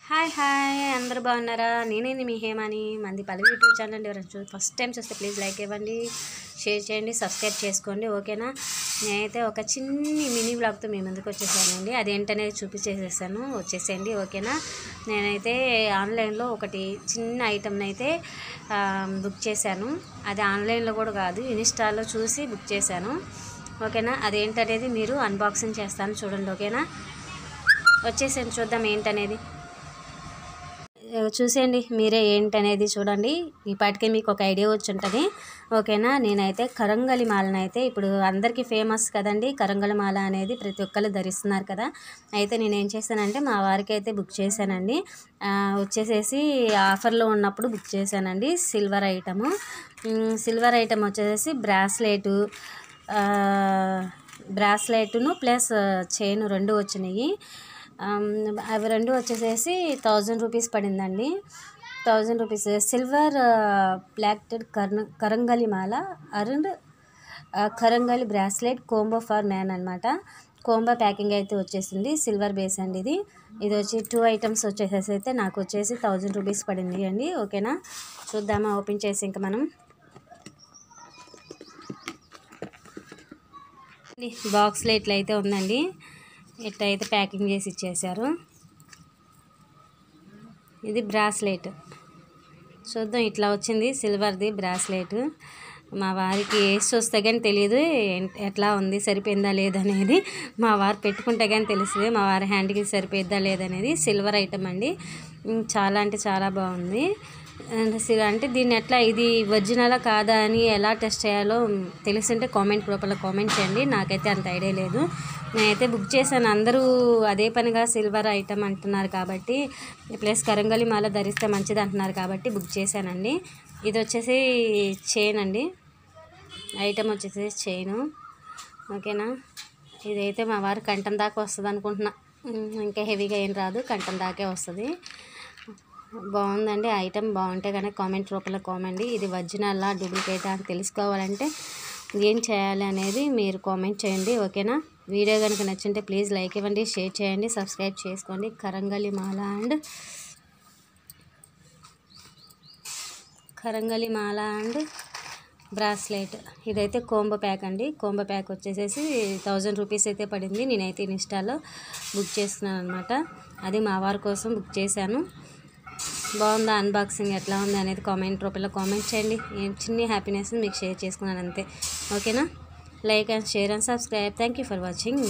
Hi hi అందరూ బాగున్నారా? నేనేంది మీ హేమాని, మంది పల్లవి యూట్యూబ్ ఛానల్ అండి. ఎవరైనా ఫస్ట్ టైం చూస్తే ప్లీజ్ లైక్ ఇవ్వండి, షేర్ చేయండి, సబ్స్క్రైబ్ చేసుకోండి, ఓకేనా? నేనైతే ఒక చిన్ని మినీ బ్లాగ్తో మీ ముందుకు వచ్చేసానండి. అదేంటనేది చూపించేసేసాను, వచ్చేసేయండి, ఓకేనా? నేనైతే ఆన్లైన్లో ఒకటి చిన్న ఐటమ్ని అయితే బుక్ చేశాను. అది ఆన్లైన్లో కూడా కాదు, ఇన్స్టాలో చూసి బుక్ చేశాను, ఓకేనా? అదేంటనేది మీరు అన్బాక్సింగ్ చేస్తాను, చూడండి, ఓకేనా? వచ్చేసాను, చూద్దాం ఏంటనేది. చూసేయండి మీరే ఏంటనేది చూడండి. ఈపాటికే మీకు ఒక ఐడియా వచ్చి ఉంటుంది, ఓకేనా? నేనైతే కరంగలి మాలను అయితే ఇప్పుడు అందరికీ ఫేమస్ కదండి, కరంగలి మాల అనేది ప్రతి ఒక్కరు ధరిస్తున్నారు కదా. అయితే నేను ఏం చేశానంటే మా వారికి అయితే బుక్ చేశానండి. వచ్చేసేసి ఆఫర్లో ఉన్నప్పుడు బుక్ చేశానండి. సిల్వర్ ఐటమ్ వచ్చేసి బ్రాస్లెట్ను ప్లస్ చైన్ రెండు వచ్చినాయి. అవి రెండు వచ్చేసేసి 1000 రూపీస్ పడిందండి. 1000 రూపీస్ సిల్వర్ ప్లాక్టెడ్ కరంగలి మాల and karungali bracelet combo for man అనమాట. కోంబో ప్యాకింగ్ అయితే వచ్చేసింది, సిల్వర్ బేస్ అండి. ఇది వచ్చి 2 ఐటమ్స్ వచ్చేసేసి అయితే నాకు వచ్చేసి 1000 రూపీస్ పడింది అండి, ఓకేనా? చూద్దామా ఓపెన్ చేసి. ఇంకా మనం బాక్స్లో ఇట్లయితే ఉందండి, ఇట్లయితే ప్యాకింగ్ చేసి ఇచ్చేసారు. ఇది బ్రాస్లెట్, చూద్దాం. ఇట్లా వచ్చింది సిల్వర్ది బ్రాస్లెట్. మా వారికి వేసి చూస్తే కానీ తెలియదు ఎట్లా ఉంది, సరిపోయిందా లేదనేది. మా వారు పెట్టుకుంటే కానీ తెలుస్తుంది మా వారి హ్యాండ్కి సరిపోయిద్దా లేదనేది. సిల్వర్ ఐటమ్ అండి, చాలా అంటే చాలా బాగుంది. అంటే దీన్ని ఎట్లా, ఇది ఒరిజినలా కాదా అని ఎలా టెస్ట్ చేయాలో తెలిసింటే కామెంట్ రూపంలో కామెంట్ చేయండి. నాకైతే అంత ఐడియా లేదు. నేనైతే బుక్ చేశాను, అందరూ అదే పనిగా సిల్వర్ ఐటమ్ అంటున్నారు కాబట్టి, ప్లస్ కరంగలి మాల ధరిస్తే మంచిది అంటున్నారు కాబట్టి బుక్ చేశానండి. ఇది వచ్చేసి చైన్ అండి, ఐటమ్ వచ్చేసి చైను, ఓకేనా? ఇదైతే మా వారు కంఠం దాకా వస్తుంది అనుకుంటున్నా, ఇంకా హెవీగా ఏం రాదు, కంఠం దాకే వస్తుంది. బాగుందండి ఐటమ్. బాగుంటే కానీ కామెంట్ రూపంలో కామెంట్. ఇది ఒరిజినలా డూప్లికేటా అని తెలుసుకోవాలంటే ఏం చేయాలి అనేది మీరు కామెంట్ చేయండి, ఓకేనా? వీడియో కనుక నచ్చింటే ప్లీజ్ లైక్ ఇవ్వండి, షేర్ చేయండి, సబ్స్క్రైబ్ చేసుకోండి. కరంగలి మాల అండ్ బ్రాస్లెట్, ఇదైతే కోంబో ప్యాక్ అండి. కోంబో ప్యాక్ వచ్చేసేసి 1000 రూపీస్ అయితే పడింది. నేనైతే ఇన్స్టాలో బుక్ చేసుకున్నాను అనమాట. అది మా వారి కోసం బుక్ చేశాను. బాగుందా, అన్బాక్సింగ్ ఎట్లా ఉంది అనేది కామెంట్ రూపంలో కామెంట్ చేయండి. చిన్న హ్యాపీనెస్ మీకు షేర్ చేసుకున్నాను అంతే, ఓకేనా? Like and share and subscribe. Thank you for watching.